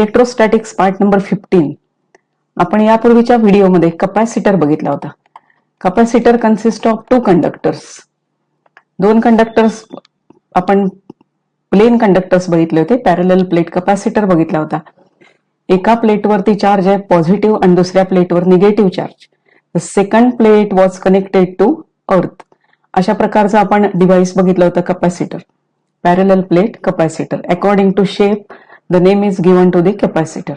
Electrostatics part number 15. आपण यापूर्वीच्या व्हिडिओमध्ये कपॅसिटर बघितला होता. Capacitor consist of two conductors. दोन कंडक्टर्स आपण प्लेन कंडक्टर्स बघितले होते. पॅरलल प्लेट कपॅसिटर बघितला होता. एका प्लेटवरती चार्ज आहे पॉझिटिव्ह आणि दुसऱ्या प्लेटवर negative charge. The second plate was connected to earth. अशा प्रकारचं आपण डिव्हाइस बघितलं होतं capacitor. Parallel plate capacitor. According to shape the name is given to the capacitor.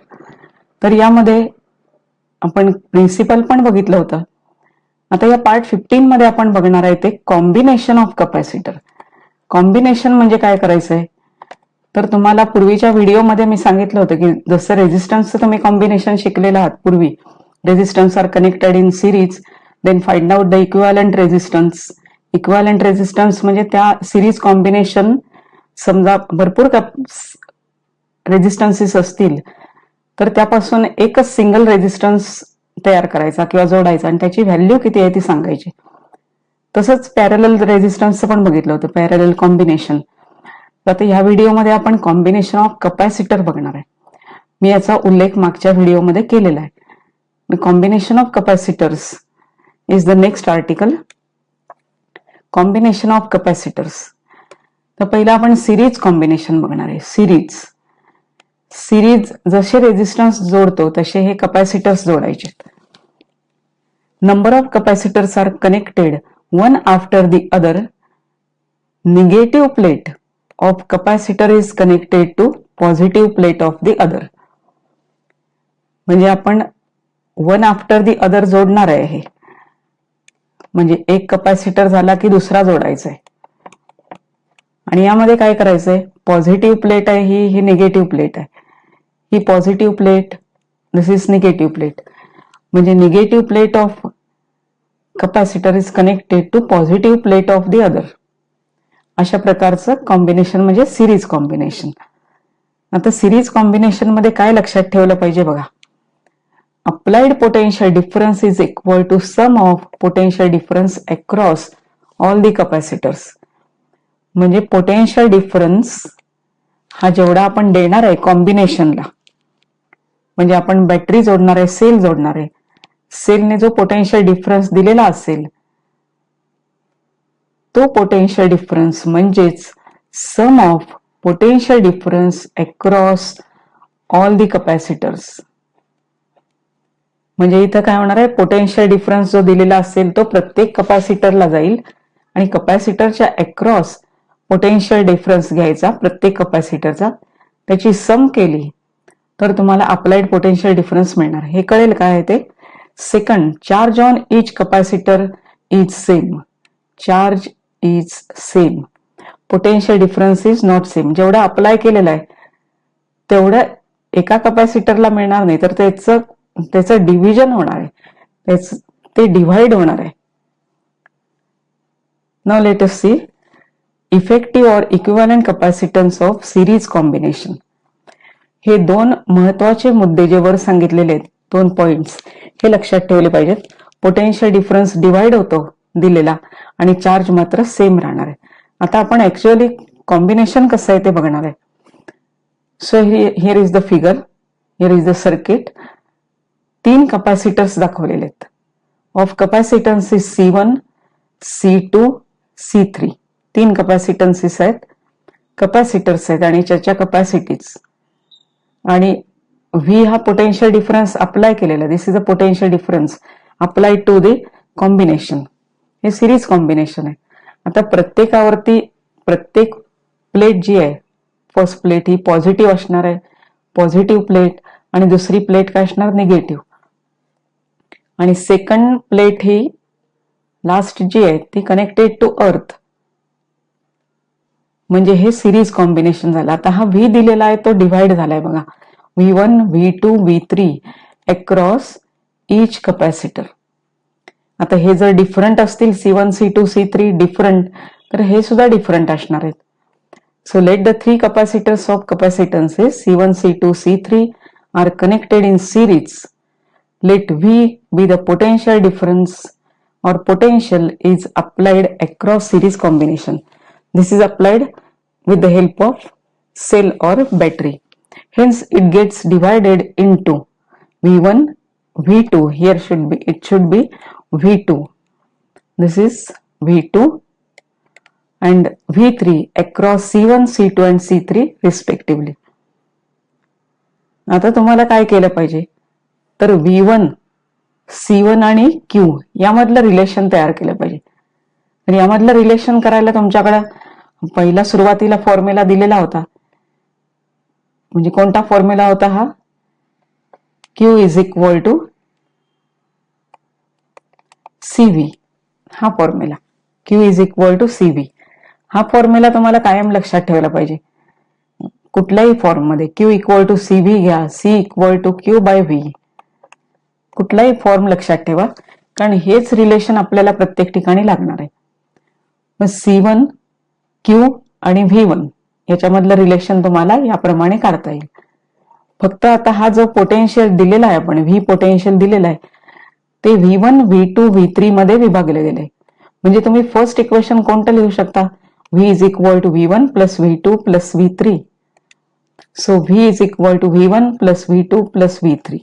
तर यामध्ये आपण प्रिन्सिपल पण बघितलं होतं. आता या पार्ट 15 मध्ये आपण बघणार आहे ते कॉम्बिनेशन ऑफ कपॅसिटर. कॉम्बिनेशन म्हणजे काय करायचंय, तर तुम्हाला पूर्वीच्या व्हिडिओमध्ये मी सांगितलं होतं की जसं रेझिस्टन्सचं तुम्ही कॉम्बिनेशन शिकलेलं आहात पूर्वी. Resistance are connected in series, then find out the equivalent resistance. Equivalent resistance म्हणजे त्या सिरीज कॉम्बिनेशन, समजा भरपूर रेझिस्टन्सेस असतील तर त्यापासून एकच सिंगल रेझिस्टन्स तयार करायचा किंवा जोडायचा आणि त्याची व्हॅल्यू किती आहे ती सांगायची. तसंच पॅरलल रेझिस्टन्सचं पण बघितलं होतं, पॅरलल कॉम्बिनेशन. आता ह्या व्हिडिओमध्ये आपण कॉम्बिनेशन ऑफ कपॅसिटर बघणार आहे. मी याचा उल्लेख मागच्या व्हिडिओमध्ये केलेला आहे. Combination of capacitors is the next article. Combination of capacitors. तर पहिला आपण सिरीज कॉम्बिनेशन बघणार आहे. सिरीज जसे रेझिस्टन्स जोडतो तसे हे कपॅसिटर्स जोडायचे. Number of capacitors are connected one after the other. Negative plate of capacitor is connected to positive plate of the other. म्हणजे आपण वन आफ्टर द अदर जोडणार आहे हे. म्हणजे एक कपॅसिटर झाला की दुसरा जोडायचा आहे. आणि यामध्ये काय करायचंय, पॉझिटिव्ह प्लेट आहे ही निगेटिव्ह प्लेट आहे. ही positive plate, this is negative plate. म्हणजे negative plate of capacitor is connected to positive plate of the other. अशा प्रकारचं कॉम्बिनेशन म्हणजे सिरीज कॉम्बिनेशन. आता सिरीज कॉम्बिनेशन मध्ये काय लक्षात ठेवलं पाहिजे बघा. Applied potential difference is equal to sum of potential difference across all the capacitors. म्हणजे पोटेन्शियल डिफरन्स हा जेवढा आपण देणार आहे कॉम्बिनेशनला, म्हणजे आपण बॅटरी जोडणार आहे, सेल जोडणार आहे, सेलने जो पोटेन्शियल डिफरन्स दिलेला असेल तो पोटेन्शियल डिफरन्स म्हणजेच sum of potential difference across all the capacitors. म्हणजे इथं काय होणार आहे, पोटेन्शियल डिफरन्स जो दिलेला असेल तो प्रत्येक कपॅसिटरला जाईल आणि कपॅसिटरच्या अक्रॉस पोटेन्शियल डिफरन्स घ्यायचा प्रत्येक कपॅसिटरचा, त्याची सम केली तर तुम्हाला अप्लाइड पोटेन्शियल डिफरन्स मिळणार. हे कळेल काय आहे ते. Second, charge on each capacitor is same. Charge is same. Potential difference is not same. जेवढं अप्लाय केलेलं आहे तेवढं एका कपॅसिटरला मिळणार नाही, तर त्याचं डिव्हिजन होणार आहे, ते डिव्हाइड होणार आहे. Now let us see effective or equivalent capacitance of series combination. हे दोन महत्वाचे मुद्दे जे वर सांगितलेले आहेत, दोन पॉइंट्स, हे लक्षात ठेवले पाहिजेत. पोटेन्शियल डिफरन्स डिव्हाइड होतो दिलेला आणि चार्ज मात्र सेम राहणार आहे. आता आपण ऍक्च्युअली कॉम्बिनेशन कसं आहे ते बघणार आहे. So here is the figure, here is the circuit. 3 capacitors दाखवलेले आहेत. Of capacitance is C1, C2, C3. 3 कपॅसिटन्सेस आहेत, कपॅसिटर्स आहेत आणि त्याच्या कपॅसिटीज. आणि V हा पोटेन्शियल डिफरन्स अप्लाय केलेला. This is a potential difference applied to the combination. हे सिरीज कॉम्बिनेशन आहे. आता प्रत्येक प्लेट जी आहे, फर्स्ट प्लेट ही पॉझिटिव्ह असणार आहे, पॉझिटिव्ह प्लेट, आणि दुसरी प्लेट काय असणार, निगेटिव्ह. आणि सेकंड प्लेट ही लास्ट जी आहे ती कनेक्टेड टू अर्थ. म्हणजे हे सिरीज कॉम्बिनेशन झालं. आता हा V दिलेला आहे तो डिव्हाइड झालाय बघा, V1, V2, V3 अक्रॉस इच कपॅसिटर. आता हे जर डिफरंट असतील, C1, C2, C3 डिफरंट, तर हे सुद्धा डिफरंट असणार आहेत. So let the 3 capacitors of capacitances C1, C2, C3 are connected in series. Let V be the potential difference or potential is applied across series combination. This is applied with the help of cell or battery. Hence it gets divided into V1, V2. Here it should be V2. This is V2 and V3 across C1, C2 and C3 respectively. आता तुम्हाला काय केलं पाहिजे तर V1, C1 आणि Q यामधलं relation तयार केलं पाहिजे. तर यामधलं रिलेशन करायला तुमच्याकडे पहिला सुरुवातीला फॉर्म्युला दिलेला होता. म्हणजे कोणता फॉर्म्युला होता हा? Q is equal to CV. हा formula Q is equal to CV. हा फॉर्म्युला तुम्हाला कायम लक्षात ठेवायला पाहिजे. कुठल्याही फॉर्म मध्ये Q इक्वल टू CV घ्या, C equal to Q by V. कुठलाही फॉर्म लक्षात ठेवा कारण हेच रिलेशन आपल्याला प्रत्येक ठिकाणी लागणार आहे. मग C1, Q आणि V1 याच्यामधलं रिलेशन तुम्हाला याप्रमाणे काढता येईल. फक्त आता हा जो पोटेन्शियल दिलेला आहे आपण V पोटेन्शियल दिलेला आहे ते V1, V2, V3 मध्ये विभागले गेले. म्हणजे तुम्ही फर्स्ट इक्वेशन कोणतं लिहू शकता? V is equal to V1 plus V2 plus V3. So V is equal to V1 plus V2 plus V3.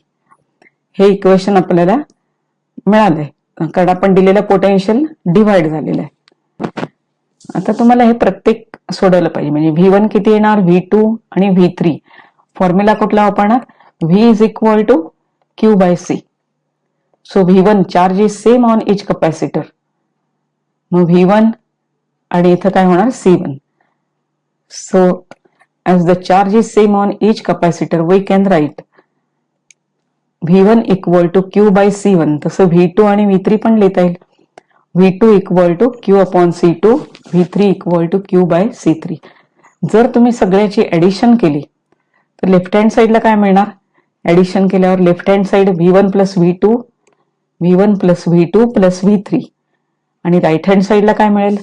हे इक्वेशन आपल्याला मिळालंय कारण आपण दिलेलं पोटेन्शियल डिवाइड झालेलं आहे. आता तुम्हाला हे प्रत्येक सोडवलं पाहिजे. म्हणजे V1 किती येणार? V2 आणि V3. फॉर्म्युला कुठला वापरणार? V is equal to Q by C. So V1 charge is same on each capacitor. मग V1 आणि इथं काय होणार? C1. So as the charge is same on each capacitor we can write V1 equal to Q by C1. तसं V2 आणि V3 पण लिहिता येईल. V2 equal to Q upon C2, V3 equal to Q by C3. जर तुम्ही सगळ्याची addition केली तर लेफ्ट हँड साइडला काय मिळणार? ऍडिशन केल्यावर left hand side V1 plus V2, V1 plus V2 plus V3 आणि राईट हँड साइडला काय मिळेल?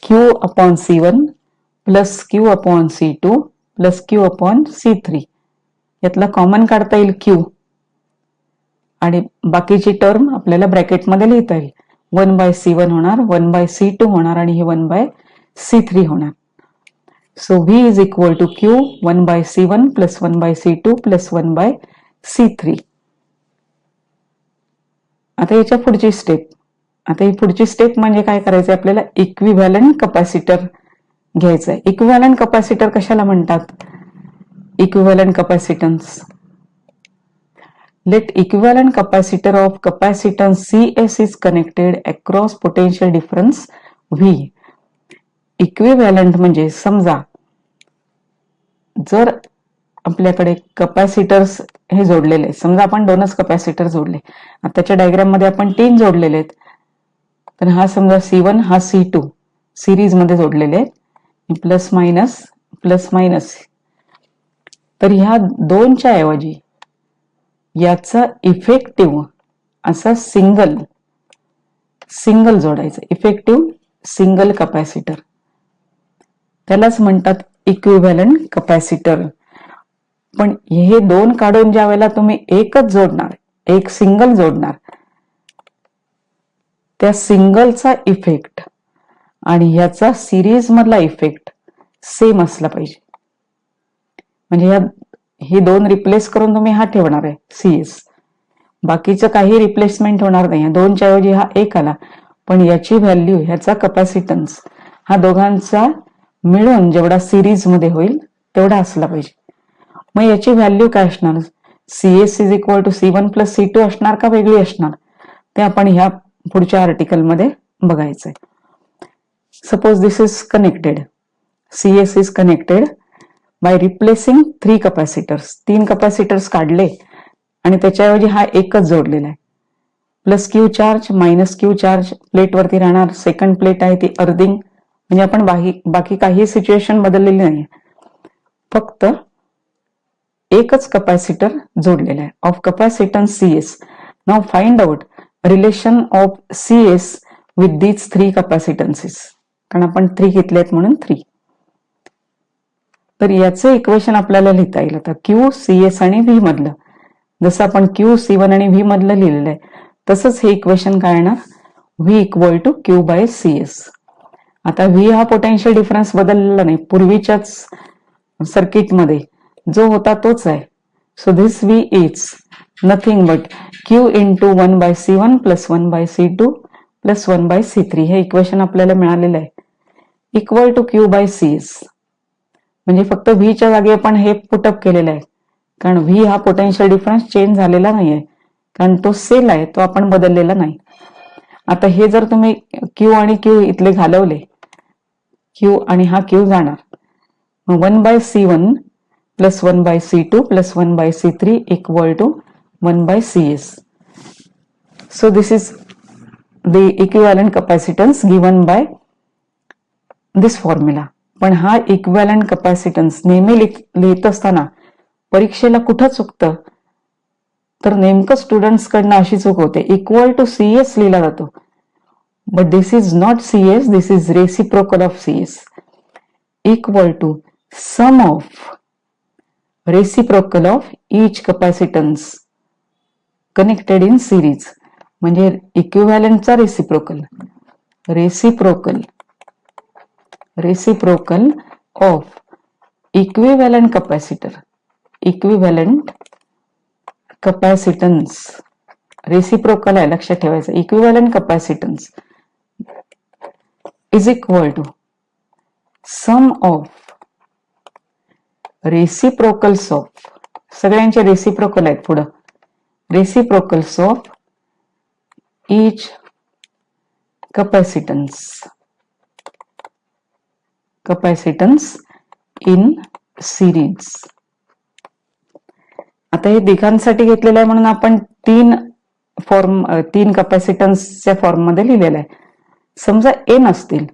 Q upon C1 plus Q upon C2 plus Q upon C3. यातला कॉमन काढता येईल Q आणि बाकीची टर्म आपल्याला ब्रॅकेटमध्ये लिहिता येईल. 1 बाय C1 होणार, 1 बाय C2 होणार आणि हे 1 बाय C3 होणार. So V is equal to Q 1 by C1 plus 1 by C2 plus 1 by C3. आता याच्या पुढची स्टेप. आता ही पुढची स्टेप म्हणजे काय करायचं? आपल्याला इक्विव्हॅलंट कॅपॅसिटर घ्यायचं आहे. इक्विव्हॅलंट कॅपॅसिटर कशाला म्हणतात? Equivalent capacitance. Let equivalent capacitor of capacitance CS is connected across potential difference V. Equivalent म्हणजे समजा जर आपल्याकडे कॅपॅसिटर्स हे जोडलेले आहेत. समजा आपण दोनच कॅपॅसिटर जोडले. आताच्या डायग्राम मध्ये आपण 3 जोडलेले आहेत. तर हा समजा C1 हा C2 सिरीज मध्ये जोडलेले आहेत. Plus minus. तर ह्या दोनच्या ऐवजी याचा इफेक्टिव्ह असा सिंगल जोडायचं. इफेक्टिव्ह सिंगल कॅपॅसिटर त्यालाच म्हणतात इक्विव्हॅलंट कॅपॅसिटर. पण हे दोन काढून ज्या वेळेला तुम्ही एकच जोडणार, एक सिंगल जोडणार, त्या सिंगलचा इफेक्ट आणि ह्याचा सिरीज मधला इफेक्ट सेम असला पाहिजे. म्हणजे हे दोन रिप्लेस करून तुम्ही हा ठेवणार आहे CS. बाकीचं काही रिप्लेसमेंट होणार नाही. दोनच्या ऐवजी हा एक आला पण याची व्हॅल्यू ह्याचा कॅपॅसिटन्स हा दोघांचा मिळून जेवढा सिरीज मध्ये होईल तेवढा असला पाहिजे. मग याची व्हॅल्यू काय असणार? CS is equal to C1 plus C2 असणार का वेगळी असणार? ते आपण ह्या पुढच्या आर्टिकल मध्ये बघायचंय. Suppose this is connected. CS is connected by replacing 3 capacitors. 3 capacitors काढले आणि त्याच्याऐवजी हा एकच जोडलेला आहे. Plus Q charge minus Q charge plate वरती राहणार. सेकंड प्लेट आहे ती अर्थिंग. म्हणजे आपण बाकी काही सिच्युएशन बदललेली नाही. फक्त एकच कॅपॅसिटर जोडलेला आहे. Of capacitance CS. Now find out relation of CS with these 3 कॅपॅसिटन्सेस. कारण आपण 3 घेतलेत म्हणून 3. तर याचं इक्वेशन आपल्याला लिहिता येईल आता Q, CS आणि V मधलं. जसं आपण Q, C1 आणि V मधलं लिहिलेलं आहे तसंच हे इक्वेशन काय येणार? V equal to Q by CS. आता V हा पोटेन्शियल डिफरन्स बदललेला नाही. पूर्वीच्याच सर्किटमध्ये जो होता तोच आहे. So this V is nothing but Q into 1/C1 plus 1/C2 plus 1/C3 हे इक्वेशन आपल्याला मिळालेलं आहे. Equal to Q/CS. म्हणजे फक्त व्हीच्या जागी आपण हे पुटअप केलेलं आहे, कारण व्ही हा पोटेन्शियल डिफरन्स चेंज झालेला नाहीये, कारण तो सेल आहे, तो आपण बदललेला नाही. आता हे जर तुम्ही क्यू आणि क्यू इथले घालवले, क्यू आणि हा क्यू जाणार, मग 1/C1 plus 1/C2 plus 1/C3 equal to 1/CS. So this is the equivalent capacitance given by this formula. पण हा इक्विव्हॅलंट कॅपॅसिटन्स नेहमी लिहित असताना परीक्षेला कुठं चुकतं, तर नेमकं स्टुडंट्स कडनं अशी चूक होते. इक्वल टू CS लिहिला जातो, but this is not CS, this is reciprocal of CS. Equal to sum of reciprocal of each capacitance connected in series. म्हणजे इक्विव्हॅलंटचा reciprocal of equivalent capacitance reciprocal आहे, लक्षात ठेवायचं. Equivalent capacitance is equal to sum of reciprocals of, सगळ्यांचे reciprocal आहेत पुढं, reciprocals of each capacitance in series. आता हे दिघांसाठी घेतलेलं आहे म्हणून आपण तीन कॅपॅसिटन्सच्या फॉर्म मध्ये लिहिलेलं आहे. समजा एन असतील,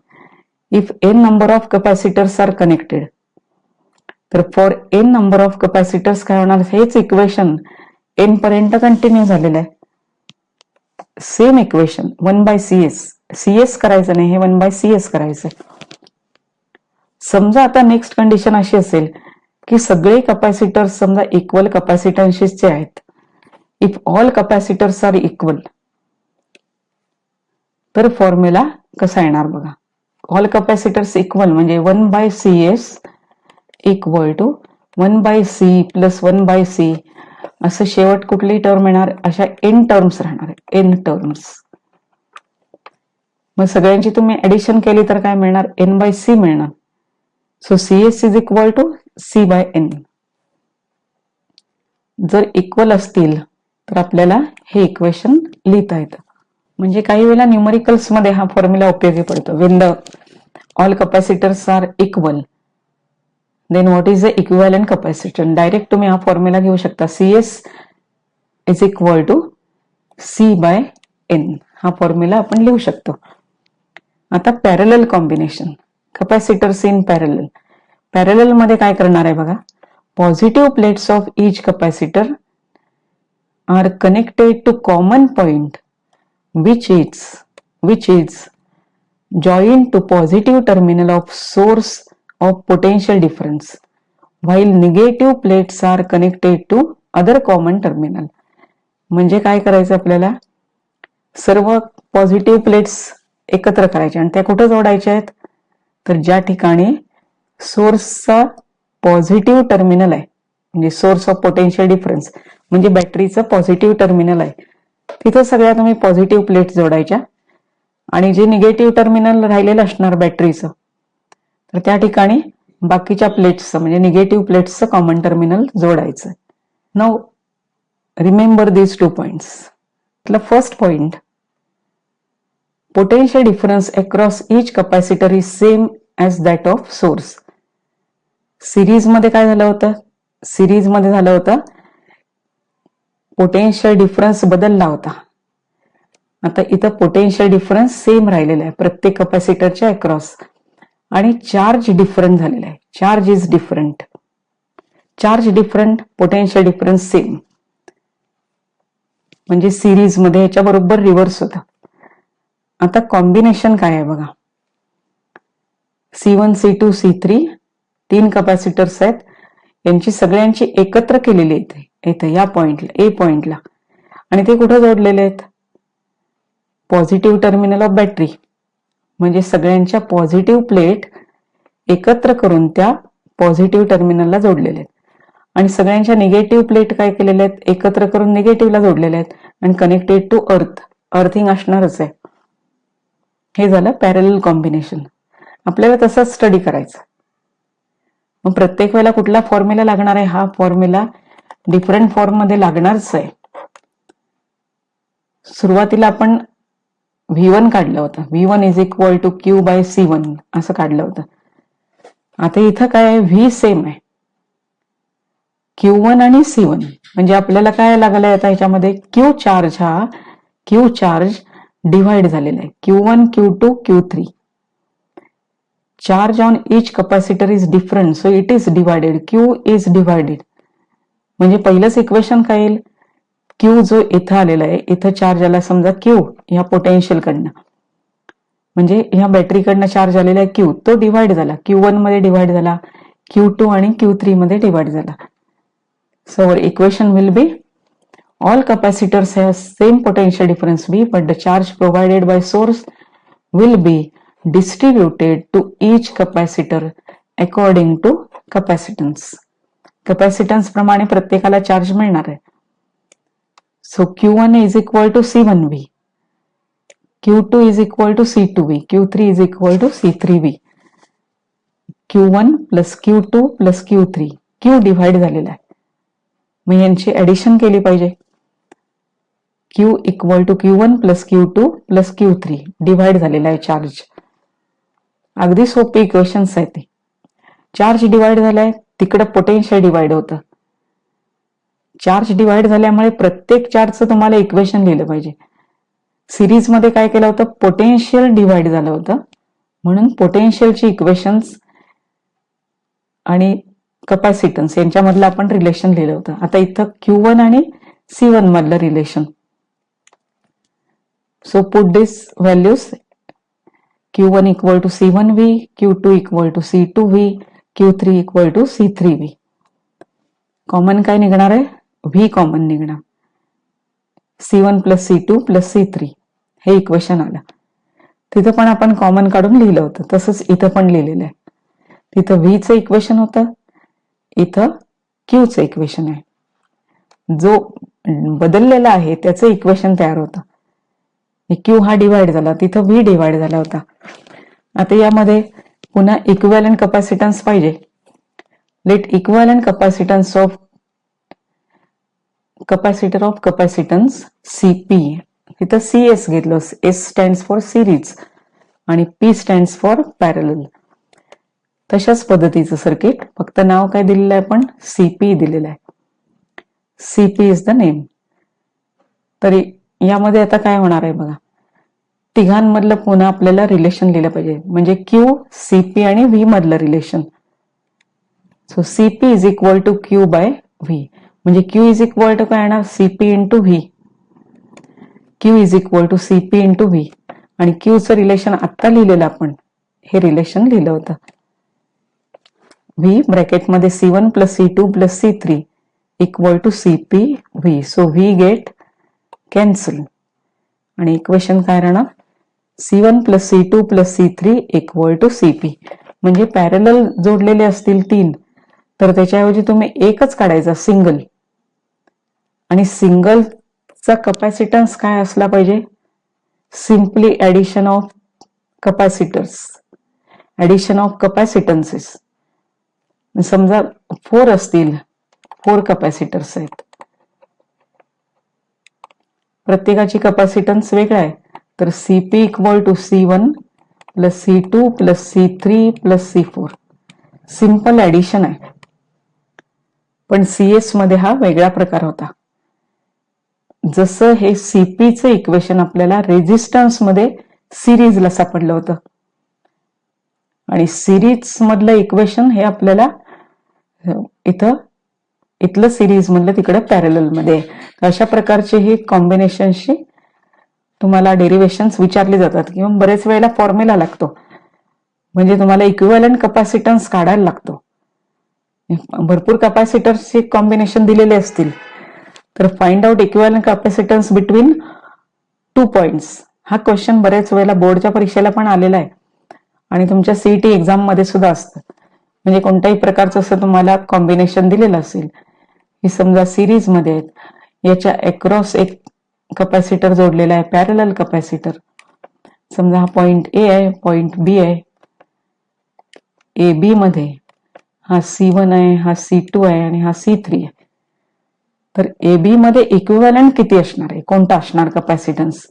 if N number of capacitors are connected, तर for N number of capacitors काय होणार, हेच इक्वेशन एन पर्यंत कंटिन्यू झालेलं आहे. सेम इक्वेशन 1/CS, CS करायचं नाही, हे 1/CS करायचं. समजा आता नेक्स्ट कंडिशन अशी असेल की सगळे कॅपॅसिटर्स समजा इक्वल कॅपॅसिटन्सचे आहेत. If all capacitors are equal, तर फॉर्म्युला कसा येणार बघा. ऑल कॅपॅसिटर्स इक्वल म्हणजे 1/CS equal to 1/C plus 1/C, असं शेवट कुठली टर्म येणार, अशा एन टर्म्स राहणार, एन टर्म्स. मग सगळ्यांची तुम्ही ऍडिशन केली तर काय मिळणार, n/C मिळणार. So CS is equal to C/N. जर इक्वल असतील तर आपल्याला हे इक्वेशन लिहिता येतं. म्हणजे काही वेळेला न्यूमरिकल्स मध्ये हा फॉर्म्युला उपयोगी पडतो. When the all capacitors are equal, then what is the equivalent capacitance. Direct तुम्ही हा फॉर्म्युला घेऊ शकता, CS is equal to C/N. हा फॉर्म्युला आपण लिहू शकतो. आता parallel combination, capacitors in parallel मध्ये काय करणार आहे बघा. Positive plates of each capacitor are connected to common point which is joined to positive terminal of source of potential difference, while negative plates are connected to other common terminal. म्हणजे काय करायचं आपल्याला, सर्व पॉझिटिव्ह प्लेट्स एकत्र करायच्या आणि त्या कुठे जोडायच्या आहेत, तर ज्या ठिकाणी सोर्सचा पॉझिटिव्ह टर्मिनल आहे, म्हणजे सोर्स ऑफ पोटेन्शियल डिफरन्स म्हणजे बॅटरीचं पॉझिटिव्ह टर्मिनल आहे, तिथं सगळ्या तुम्ही पॉझिटिव्ह प्लेट्स जोडायच्या. आणि जे निगेटिव्ह टर्मिनल राहिलेलं असणार बॅटरीचं, तर त्या ठिकाणी बाकीच्या प्लेट्सचं म्हणजे निगेटिव्ह प्लेट्सचं कॉमन टर्मिनल जोडायचं. Now remember these 2 points. First point, potential difference across each capacitor is same as that of source. Series मध्ये काय झालं होतं, सिरीज मध्ये झालं होतं पोटेन्शियल डिफरन्स बदलला होता. आता इथं पोटेन्शियल डिफरन्स सेम राहिलेला आहे प्रत्येक कॅपॅसिटरच्या अक्रॉस, आणि चार्ज डिफरंट झालेला आहे. Charge is different, charge different, potential difference same. म्हणजे सिरीज मध्ये याच्या बरोबर रिव्हर्स होता. आता कॉम्बिनेशन काय आहे बघा. C1, C2, C3 तीन कॅपॅसिटर्स आहेत, यांची सगळ्यांची एकत्र केलेली इथे इथे या पॉइंटला, ए पॉइंटला, आणि ते कुठे जोडलेले आहेत, पॉझिटिव्ह टर्मिनल ऑफ बॅटरी. म्हणजे सगळ्यांच्या पॉझिटिव्ह प्लेट एकत्र करून त्या पॉझिटिव्ह टर्मिनलला जोडलेले आहेत. आणि सगळ्यांच्या निगेटिव्ह प्लेट काय केलेल्या आहेत, एकत्र करून निगेटिव्हला जोडलेल्या आहेत आणि कनेक्टेड टू अर्थ, अर्थिंग असणारच आहे. हे झालं पॅरलल कॉम्बिनेशन. आपल्याला तसंच स्टडी करायचं. मग प्रत्येक वेळेला कुठला फॉर्म्युला लागणार आहे, हा फॉर्म्युला डिफरंट फॉर्म मध्ये लागणारच आहे. सुरुवातीला आपण V1 काढलं होतं, V1 is equal to Q by C1 असं काढलं होतं. आता इथं काय आहे, V सेम आहे, Q1 आणि C1. म्हणजे आपल्याला काय लागलंय आता ह्याच्यामध्ये, Q चार्ज डिव्हाइड झालेला आहे, Q1, Q2, Q3. Charge on each capacitor is different, so it is divided, Q is divided. म्हणजे पहिलंच इक्वेशन काय येईल, Q जो इथं आलेला आहे, इथं चार्ज आला समजा Q ह्या पोटेन्शियल कडनं, म्हणजे ह्या बॅटरीकडनं चार्ज आलेला आहे Q, तो डिवाइड झाला, Q1 मध्ये डिवाइड झाला, Q2 आणि Q3 मध्ये डिवाइड झाला. So our equation will be all capacitors have same potential difference V, but the charge provided by source will be distributed to each capacitor according to capacitance. Capacitance प्रमाणे प्रत्येकाला charge मिळणार आहे. So Q1 is equal to C1V, Q2 is equal to C2V, Q3 is equal to C3V. Q1 plus Q2 plus Q3, Q divide झालेला आहे, मग यांची addition केली पाहिजे. Q equal to Q1 plus Q2 plus Q3 divide झालेला आहे charge. अगदी सोपी इक्वेशन्स आहेत. चार्ज डिव्हाइड झालाय, तिकडे पोटेन्शियल डिव्हाइड होतं. चार्ज डिव्हाइड झाल्यामुळे प्रत्येक चार्जचं तुम्हाला इक्वेशन लिहिलं पाहिजे. सिरीज मध्ये काय केलं होतं, पोटेन्शियल डिव्हाइड झालं होतं, म्हणून पोटेन्शियलची इक्वेशन्स आणि कॅपॅसिटन्स यांच्यामधलं आपण रिलेशन लिहिलं होतं. आता इथं Q1 आणि C1 मधलं relation. So put this values, Q1 equal to C1V, Q2 equal to C2V, Q3 equal to C3V. Common काय निघणार आहे, V कॉमन निघणार, C1 plus C2 plus C3 हे इक्वेशन आलं. तिथं पण आपण कॉमन काढून लिहिलं होतं, तसंच इथं पण लिहिलेलं आहे. तिथं V चं इक्वेशन होतं, इथं Q चं इक्वेशन आहे. जो बदललेला आहे त्याचं इक्वेशन तयार होतं. Q हा डिवाइड झाला, तिथं V डिवाइड झाला होता. आता यामध्ये पुन्हा इक्विव्हॅलंट कॅपॅसिटन्स पाहिजे. Let equivalent capacitance of capacitor of capacitance CP, तिथं CS घेतलं, S स्टँड्स फॉर सिरीज आणि P स्टँड्स फॉर पॅरलल. तशाच पद्धतीचं सर्किट, फक्त नाव काय दिलेलं आहे, पण CP दिलेलं आहे. CP is the name. तरी यामध्ये आता काय होणार आहे बघा, तिघांमधलं पुन्हा आपल्याला रिलेशन लिहिलं पाहिजे, म्हणजे Q, CP आणि V मधलं relation. So CP is equal to Q by V, म्हणजे Q इज इक्वल टू काय येणार, CP into V. Q is equal to CP into V, आणि Q चं रिलेशन आत्ता लिहिलेलं आपण, हे रिलेशन लिहिलं होतं. V ब्रॅकेटमध्ये C1 plus C2 plus C3 equal to CP V. So V get cancel आणि इक्वेशन काय राहणार, C1 plus C2 plus C3 equal to CP. म्हणजे पॅरलल जोडलेले असतील तीन, तर त्याच्याऐवजी तुम्ही एकच काढायचा, सिंगल. आणि सिंगलचा कॅपॅसिटन्स काय असला पाहिजे, simply addition of capacitors, addition of capacitances. समजा 4 असतील, 4 कॅपॅसिटर्स आहेत, प्रत्येकाची कॅपॅसिटन्स वेगळा आहे, तर CP equal to C1 plus C2 plus C3 plus C4. Simple addition आहे. पण CS मध्ये हा वेगळा प्रकार होता. जसं हे CPचं इक्वेशन आपल्याला रेझिस्टन्स मध्ये सिरीजला सापडलं होतं, आणि सिरीज मधलं इक्वेशन हे आपल्याला इथलं सिरीज मधलं तिकडे पॅरलल मध्ये. अशा प्रकारचे हे कॉम्बिनेशनशी तुम्हाला डेरिव्हेशन्स विचारले जातात, किंवा बरेच वेळेला फॉर्म्युला लागतो, म्हणजे तुम्हाला इक्विव्हॅलंट कॅपॅसिटन्स काढायला लागतो. भरपूर कॅपॅसिटर्सचे कॉम्बिनेशन दिलेले असतील, तर find out equivalent capacitance between 2 points. हा क्वेश्चन बरेच वेळेला बोर्डच्या परीक्षेला पण आलेला आहे, आणि तुमच्या CET एक्झाम मध्ये सुद्धा असतं. म्हणजे कोणत्याही प्रकारचं असं तुम्हाला कॉम्बिनेशन दिलेलं असेल, ही समजा सिरीज मध्ये आहेत, याच्या अक्रॉस एक कपॅसिटर जोडलेला आहे, पॅरलल कपॅसिटर. समजा हा पॉइंट ए आहे, पॉइंट बी आहे, ए बी मध्ये हा C1 आहे, हा C2 आहे आणि हा C3 आहे. तर ए बी मध्ये इक्विव्हॅलंट किती असणार आहे, कोणता असणार कपॅसिटन्स,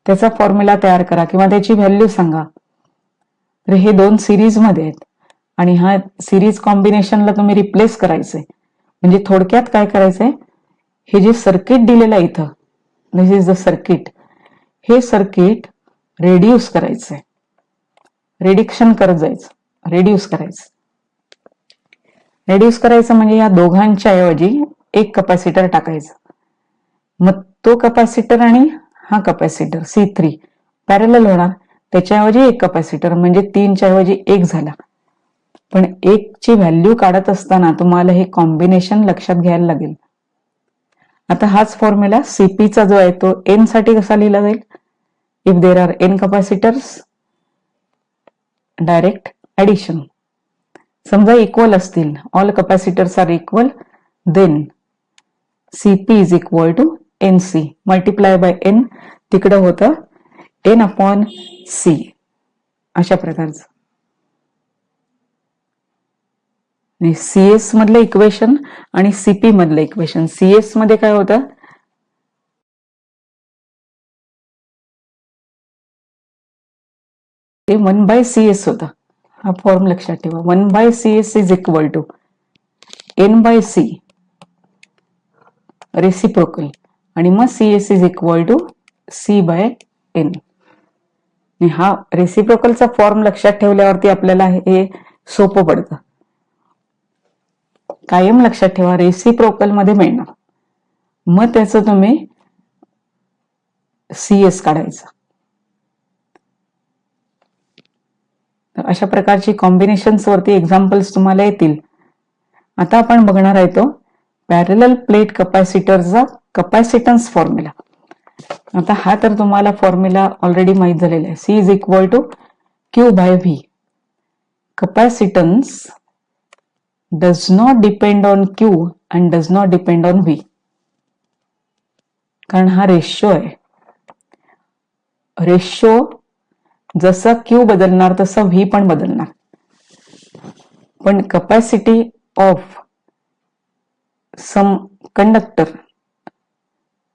त्याचा फॉर्म्युला तयार करा किंवा त्याची व्हॅल्यू सांगा. तर हे दोन सिरीज मध्ये आहेत आणि हा सिरीज कॉम्बिनेशनला तुम्ही रिप्लेस करायचंय. म्हणजे थोडक्यात काय करायचंय, हे जे सर्किट दिलेलं आहे इथं, दिस इज द सर्किट, हे सर्किट रेड्यूस करायचंय, रिडक्शन करत जायचं, रेड्यूस करायचं. रेड्यूस करायचं म्हणजे या दोघांच्या ऐवजी एक कपॅसिटर टाकायचं. मग तो कपॅसिटर आणि हा कपॅसिटर C3 पॅरलल होणार, त्याच्याऐवजी एक कपॅसिटर, म्हणजे 3च्या ऐवजी 1 झाला. पण 1 ची व्हॅल्यू काढत असताना तुम्हाला हे कॉम्बिनेशन लक्षात घ्यायला लागेल. आता हाच फॉर्म्युला CPचा जो आहे तो N साठी कसा लिहिला जाईल, if there are N capacitors, direct addition. समजा इक्वल असतील, all capacitors are equal, then CP is equal to NC multiply by N, तिकडं होतं N/C, अशा प्रकारचं. CS मधलं इक्वेशन आणि CP मधलं इक्वेशन, CS मध्ये काय होतं, ते 1/CS होतं. हा फॉर्म लक्षात ठेवा, 1/CS is equal to N/C reciprocal, आणि मग CS is equal to C/N. हा रेसिप्रोकलचा फॉर्म लक्षात ठेवल्यावरती आपल्याला हे सोपं पडतं. कायम लक्षात ठेवा, रेसिप्रोकल मध्ये मिळणार, मग त्याचं तुम्ही CS काढायचं. अशा प्रकारची कॉम्बिनेशन्स वरती एक्झाम्पल्स तुम्हाला येतील. आता आपण बघणार आहे तो पॅरलल प्लेट कपॅसिटरचा कपॅसिटन्स फॉर्म्युला. आता हा तर तुम्हाला फॉर्म्युला ऑलरेडी माहित झालेला आहे, C is equal to Q/V. Capacitance does not depend on Q and does not depend on V, कारण हा रेशो आहे. रेशो जसा Q बदलणार तसा V पण बदलणार, पण capacity of some conductor,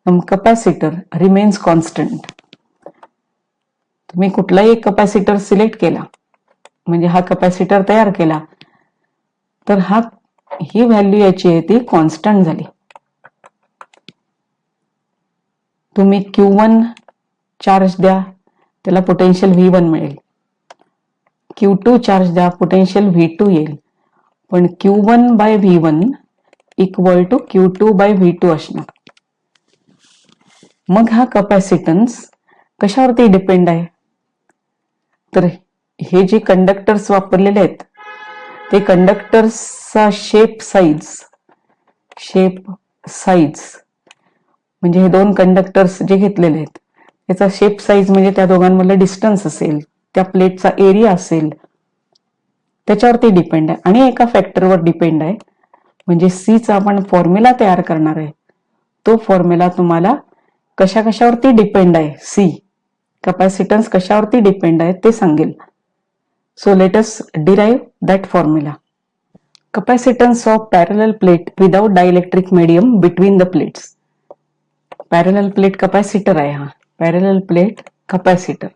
some capacitor remains constant. तुम्ही कुठलाही एक कपॅसिटर सिलेक्ट केला, म्हणजे हा कपॅसिटर तयार केला, तर ही व्हॅल्यू याची आहे ती कॉन्स्टंट झाली. तुम्ही Q1 चार्ज द्या, त्याला पोटेन्शियल V1 मिळेल. Q2 चार्ज द्या, पोटेन्शियल V2 येईल. पण Q1/V1 इक्वल टू Q2/V2 असणार. मग हा कपॅसिटन्स कशावरती डिपेंड आहे, तर हे जे कंडक्टर्स वापरलेले आहेत ते कंडक्टर्सचा शेप साईज, म्हणजे हे दोन कंडक्टर्स जे घेतलेले आहेत त्याचा शेप साईज म्हणजे त्या दोघांमधलं डिस्टन्स असेल, त्या प्लेटचा एरिया असेल, त्याच्यावरती डिपेंड आहे. आणि एका फॅक्टरवर डिपेंड आहे, म्हणजे Cचा आपण फॉर्म्युला तयार करणार आहे. तो फॉर्म्युला तुम्हाला कशावरती डिपेंड आहे, C कपॅसिटन्स कशावरती डिपेंड आहे ते सांगेल. So let us derive that formula. Capacitance of parallel plate without dielectric medium between the plates. Parallel plate capacitor आहे हा, parallel plate capacitor.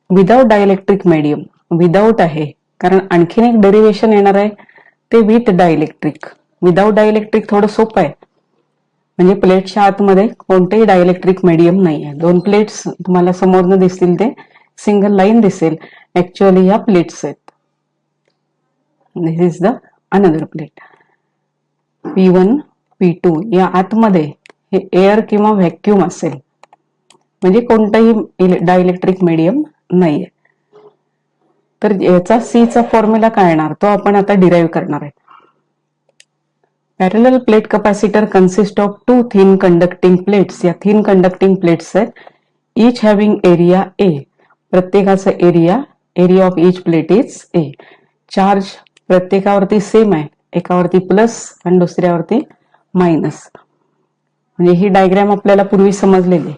Without dielectric medium, without आहे कारण आणखीन एक डेरिव्हेशन येणार आहे ते विथ डायइलेक्ट्रिक. विदाउट डायइलेक्ट्रिक थोडं सोपं आहे, म्हणजे प्लेटच्या आतमध्ये कोणतेही डायइलेक्ट्रिक मीडियम नाही आहे. दोन प्लेट्स तुम्हाला समोरनं दिसतील, ते सिंगल लाईन दिसेल, ऍक्च्युअली ह्या प्लेट्स आहेत. This is the another plate. P1 P2 या आतमध्ये हे एअर किंवा व्हॅक्यूम असेल, म्हणजे कोणताही डायइलेक्ट्रिक मीडियम नाहीये. तर याचा Cचा फॉर्म्युला काय येणार तो आपण आता डिराइव्ह करणार आहे. Parallel plate capacitor consist of two thin conducting plates. या थिन कंडक्टिंग प्लेट्स आहेत, इच हॅव्हिंग एरिया A. प्रत्येकाचा area of each plate is A. Charge प्रत्येकावरती सेम आहे, एकावरती प्लस आणि दुसऱ्यावरती मायनस. म्हणजे ही डायग्राम आपल्याला पूर्वी समजलेली.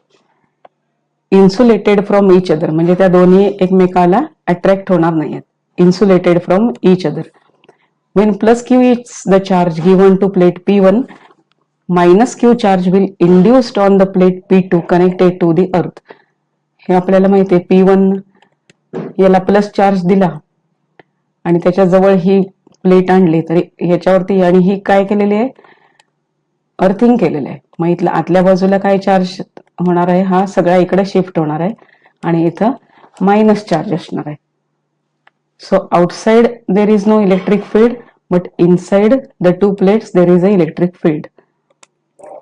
इन्सुलेटेड फ्रॉम इच अदर म्हणजे त्या दोन्ही एकमेकाला अट्रॅक्ट होणार नाहीत. Insulated from each other. When plus q is the charge given to plate P1, minus q charge will induced on the plate P2 connected to the earth. हे आपल्याला माहिती आहे. P1 याला प्लस चार्ज दिला आणि त्याच्या जवळ ही प्लेट आणली तर ह्याच्यावरती आणि ही काय केलेली आहे, अर्थिंग केलेलं आहे. मग इथलं आतल्या बाजूला काय चार्ज होणार आहे, हा सगळा इकडे शिफ्ट होणार आहे आणि इथं मायनस चार्ज असणार आहे. So outside there is no electric field, but inside the two plates there is a electric field.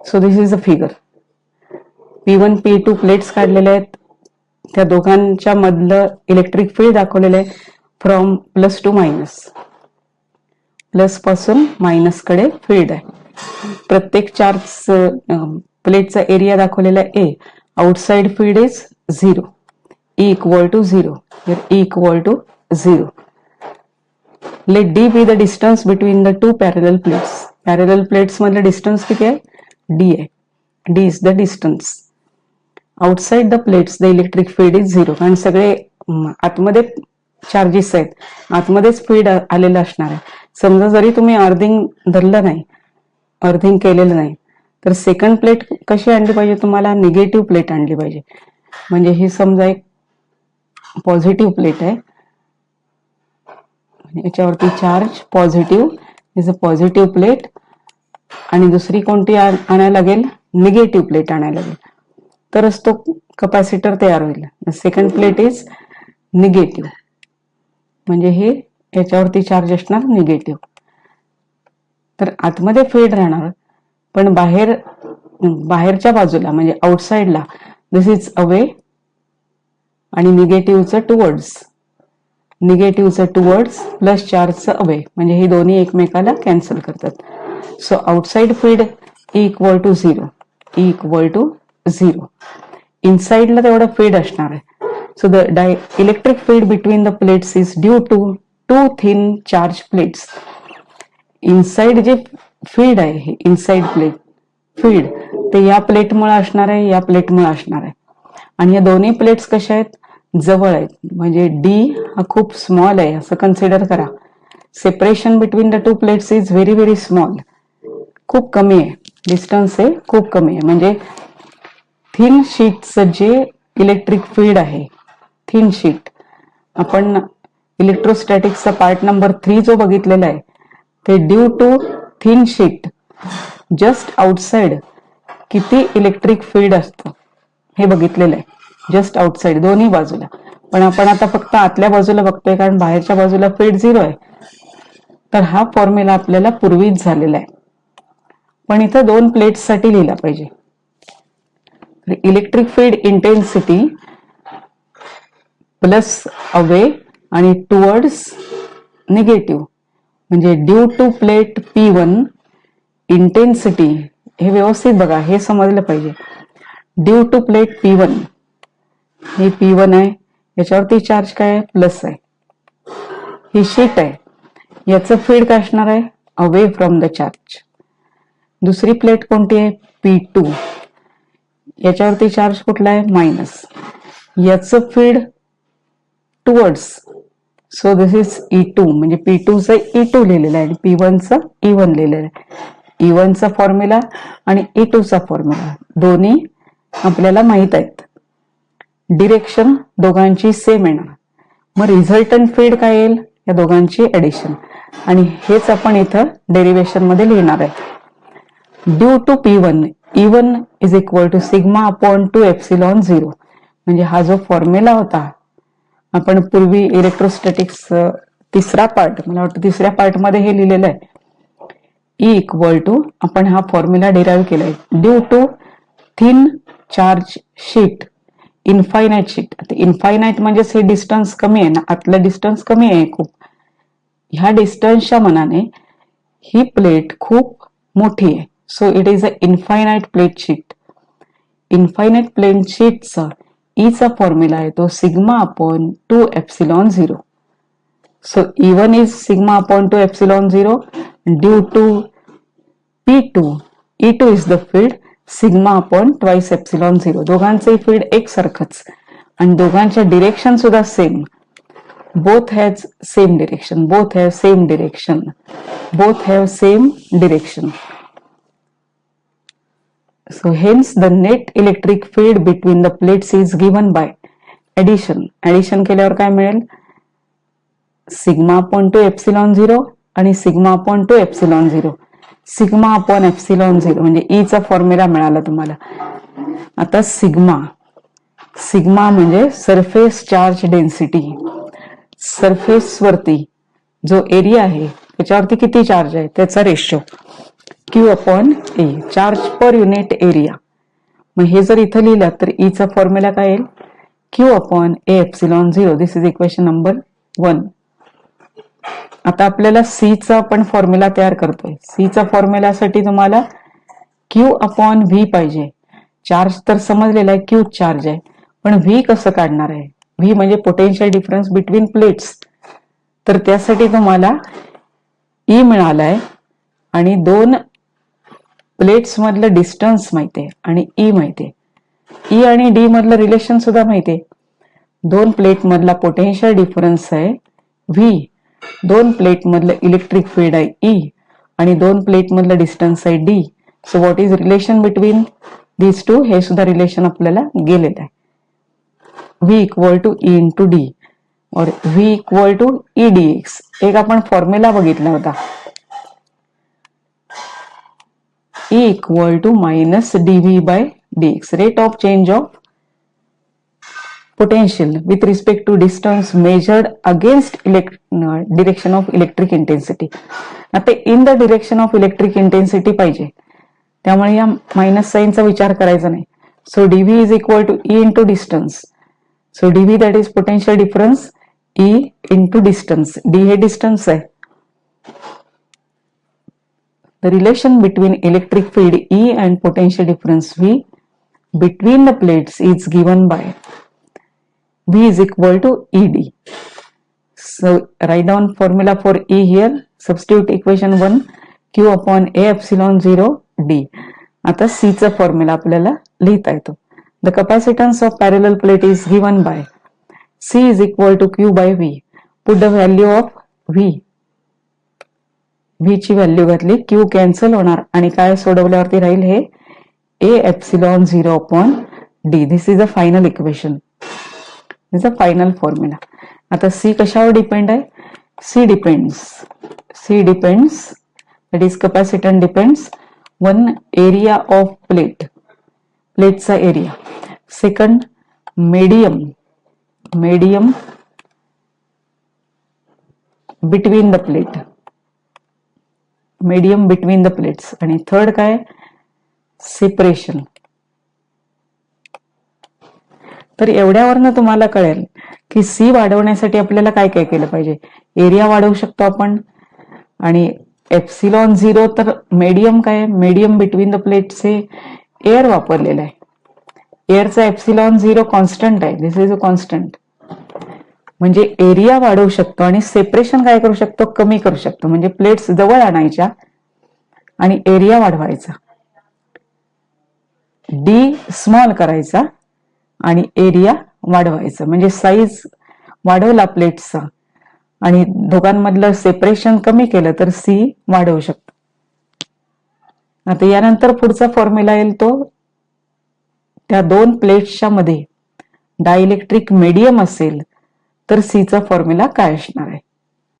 So this is a figure. P1 P2 plates काढलेले आहेत. त्या दोघांच्या मधलं इलेक्ट्रिक फील्ड दाखवलेलं आहे from plus to minus. Plus पासून minus कडे field आहे. प्रत्येक चार्ज प्लेटचा एरिया दाखवलेला आहे A. Outside field is 0. E equal to 0. Here E equal to 0. Let D be the distance between the two parallel plates. Parallel plates मधलं distance किती आहे, D आहे. D is the distance. Outside the plates the electric field is 0. कारण सगळे आतमध्ये charges आहेत, आतमध्येच field आलेलं असणार आहे. समजा जरी तुम्ही अर्थिंग धरलं नाही, अर्थिंग केलेलं नाही, तर सेकंड प्लेट कशी आणली पाहिजे, तुम्हाला निगेटिव्ह प्लेट आणली पाहिजे. म्हणजे ही समजा एक पॉझिटिव्ह प्लेट आहे, याच्यावरती charge positive is a positive plate आणि दुसरी कोणती आणायला लागेल, निगेटिव्ह प्लेट आणायला लागेल, तरच तो कपॅसिटर तयार होईल. सेकंड प्लेट इज निगेटिव्ह म्हणजे हे याच्यावरती चार्ज असणार निगेटिव्ह. तर आतमध्ये फील्ड राहणार, पण बाहेरच्या बाजूला म्हणजे आउटसाइडला दिस इज अवे आणि निगेटिव्हचं टुवर्ड्स प्लस चार्जचं अवे म्हणजे हे दोन्ही एकमेकाला कॅन्सल करतात. So outside field E equal to 0. E equal to 0. इनसाइडला तेवढं फील्ड असणार आहे. So the electric field between the plates is due to two thin charge plates. Inside जे फील्ड आहे, हे इनसाइड प्लेट फील्ड ते या प्लेटमुळे असणार आहे, या प्लेटमुळे असणार आहे. आणि या दोन्ही प्लेट्स कशा आहेत, जवळ आहेत. म्हणजे डी हा खूप स्मॉल आहे असं कन्सिडर करा. Separation between the two plates is very very small. खूप कमी आहे, डिस्टन्स आहे खूप कमी आहे. म्हणजे थिन शीटचं जे इलेक्ट्रिक फील्ड आहे, थिन शीट आपण इलेक्ट्रोस्टॅटिक्सचा पार्ट नंबर 3 जो बघितलेला आहे, ते due to thin sheet just outside किती इलेक्ट्रिक फील्ड असतं हे बघितलेलं आहे. जस्ट आउटसाइड दोन्ही बाजूला. पण आपण आता फक्त आतल्या बाजूला बघतोय कारण बाहेरच्या बाजूला फील्ड 0 आहे. तर हा फॉर्म्युला आपल्याला पूर्वीच झालेला आहे, पण इथं दोन प्लेट्स साठी लिहिला पाहिजे. Electric field intensity plus away आणि टुवर्ड्स निगेटिव्ह म्हणजे due to plate P1 intensity. हे व्यवस्थित बघा, हे समजलं पाहिजे. ड्यू टू प्लेट P1, हे P1 आहे, याच्यावरती चार्ज काय आहे, प्लस आहे. ही शीट आहे, याचं फील्ड काय असणार आहे, अवे फ्रॉम द चार्ज. दुसरी प्लेट कोणती आहे, P2, याच्यावरती चार्ज कुठला आहे, मायनस. याचं field towards. So this is E2 म्हणजे P2चं E2 लिहिलेलं आहे आणि P1चं E1 लिहिलेलं आहे. E1चा फॉर्म्युला आणि E2चा फॉर्म्युला दोन्ही आपल्याला माहित आहेत. डिरेक्शन दोघांची सेम येणार. मग रिझल्टंट फील्ड काय येईल, या दोघांची ऍडिशन. आणि हेच आपण इथं डेरिवेशन मध्ये लिहिणार आहे. Due to P1 E1 is equal to sigma upon 2 epsilon 0. म्हणजे हा जो फॉर्म्युला होता आपण पूर्वी इलेक्ट्रोस्टॅटिक्स तिसरा पार्ट, मला वाटतं तिसऱ्या पार्ट मध्ये हे लिहिलेलं आहे. E इक्वल टू आपण हा फॉर्म्युला डिराईव्ह केलाय due to thin charge sheet, infinite sheet. आता इनफायनाइट म्हणजेच हे डिस्टन्स कमी आहे ना, आतलं डिस्टन्स कमी आहे खूप. ह्या डिस्टन्सच्या मनाने ही प्लेट खूप मोठी आहे. So it is a infinite plate sheet. Infinite plate शीटचा ईचा फॉर्म्युला आहे तो sigma upon 2 epsilon 0. So E1 is sigma upon 2 epsilon 0. Due to P2, E2 is the field, sigma upon twice epsilon 0. दोघांचे field एकसारखंच आणि दोघांच्या direction सुद्धा same. Both has same direction, both have same direction, both have same direction. So hence the net electric field between the plates is given by addition. Addition केल्यावर काय मिळेल? Sigma upon 2 epsilon 0 आणि sigma upon 2 epsilon 0. Sigma upon epsilon 0 म्हणजे E चा formula मिळाला तुम्हाला. आता sigma, sigma म्हणजे सरफेस चार्ज डेन्सिटी. सरफेस वरती जो एरिया आहे त्याच्यावरती किती चार्ज आहे त्याचा रेशो. Q अपॉन ए, चार्ज पर युनिट एरिया. मग हे जर इथं लिहिलं तर E चा फॉर्म्युला काय येईल? Q upon A epsilon 0. This is equation number 1. आता आपल्याला C चा आपण फॉर्म्युला तयार करतोय. C चा फॉर्म्युलासाठी तुम्हाला Q अपॉन V पाहिजे. चार्ज तर समजलेला आहे, Q चार्ज आहे, पण V कसं काढणार आहे? V म्हणजे पोटेन्शियल डिफरन्स बिटवीन प्लेट्स. तर त्यासाठी तुम्हाला E मिळालाय आणि दोन प्लेट्स मधलं डिस्टन्स माहितीये आणि E माहितीये. E आणि D मधलं रिलेशन सुद्धा माहितीये. दोन प्लेट मधला पोटेन्शियल डिफरन्स आहे V, दोन प्लेट मधलं इलेक्ट्रिक फील्ड आहे E आणि दोन प्लेट मधलं डिस्टन्स आहे D. So what is relation between these two? हे सुद्धा रिलेशन आपल्याला गेलेलं आहे. V equal to E into D और V equal to E dx. एक आपण फॉर्म्युला बघितला होता, E equal to minus dV by dx, rate of change of potential with respect to distance measured against direction of electric intensity. आता in the direction of electric intensity पाहिजे, त्यामुळे या minus साइनचा विचार करायचा नाही. So dV is equal to E into distance. So dV that is potential difference, E into distance. D हे distance आहे. The relation between electric field E and potential difference V between the plates is given by V is equal to ED. So write down formula for E here. Substitute equation 1 Q upon A epsilon 0 D. आता C चा formula आपल्याला लिहिता येतो. The capacitance of parallel plate is given by C is equal to Q by V. Put the value of V. V ची value घातली, Q cancel होणार आणि काय सोडवल्यावरती राहील हे A epsilon 0 upon D. This is the final equation. This is the final formula. आता C कशावर depend आहे? C depends, that is capacitance depends. One, area of plate, प्लेटचा area. Second, medium between the plate, medium between the plates. आणि third काय? Separation. तर एवढ्यावरनं तुम्हाला कळेल की C वाढवण्यासाठी आपल्याला काय काय केलं पाहिजे. एरिया वाढवू शकतो आपण आणि एप्सिलॉन 0 तर मीडियम काय? मीडियम बिटवीन द प्लेटचे एअर वापरलेलं आहे. एअरचा एप्सिलॉन 0 कॉन्स्टंट आहे. दिस इज अ कॉन्स्टंट. म्हणजे एरिया वाढवू शकतो आणि सेपरेशन काय करू शकतो? कमी करू शकतो. म्हणजे प्लेट्स जवळ आणायच्या आणि एरिया वाढवायचा. डी स्मॉल करायचा आणि एरिया वाढवायचा. म्हणजे साईज वाढवला प्लेट्सचा आणि दोघांमधलं सेपरेशन कमी केलं तर C वाढवू शकतो. आता यानंतर पुढचा फॉर्म्युला येईल तो त्या दोन प्लेट्सच्या मध्ये डायइलेक्ट्रिक मीडियम असेल तर C चा फॉर्म्युला काय असणार आहे.